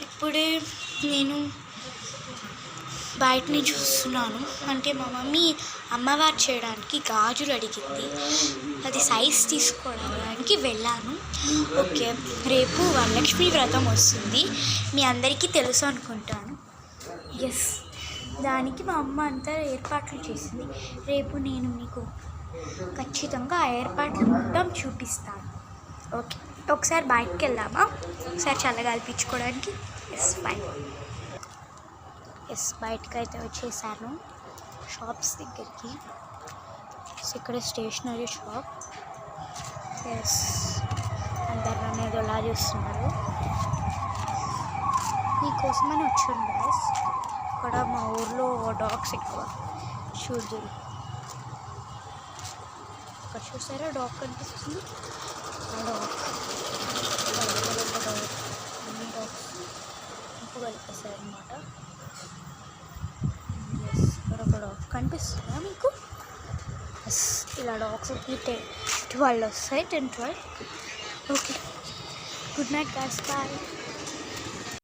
ఇప్పుడే నేను బయటని చూస్తున్నాను. అంటే మా మమ్మీ అమ్మవారు చేయడానికి గాజులు అడిగింది. అది సైజ్ తీసుకోవడానికి వెళ్ళాను. ఓకే, రేపు వరలక్ష్మి వ్రతం వస్తుంది, మీ అందరికీ తెలుసు అనుకుంటాను. ఎస్, దానికి మా అమ్మ అంతా ఏర్పాట్లు చేసింది. రేపు నేను మీకు ఖచ్చితంగా ఆ ఏర్పాట్లు మొత్తం చూపిస్తాను. ఓకే, ఒకసారి బయటకు వెళ్దామా? ఒకసారి చల్లగా అనిపించుకోవడానికి. బయటకు అయితే వచ్చేసాను షాప్స్ దగ్గరికి. ఇక్కడ స్టేషనరీ షాప్. అందరు నన్ను ఏదో ఎలా చూస్తున్నారు. మీకోసమని వచ్చాను గాయస్. ఇక్కడ మా ఊర్లో డాగ్స్ ఎక్కువ. చూడు, ఇక్కడ చూసారా డాగ్ కనిపిస్తుంది. ఆ డాగ్ అన్ని డాగ్స్ ఇంపు కలిపేశారు అనమాట. ఇక్కడ ఒక డాగ్ కనిపిస్తుందా మీకు? ఇలా డాగ్స్ 12 వస్తాయి, 10-12. Okay, good night guys, bye.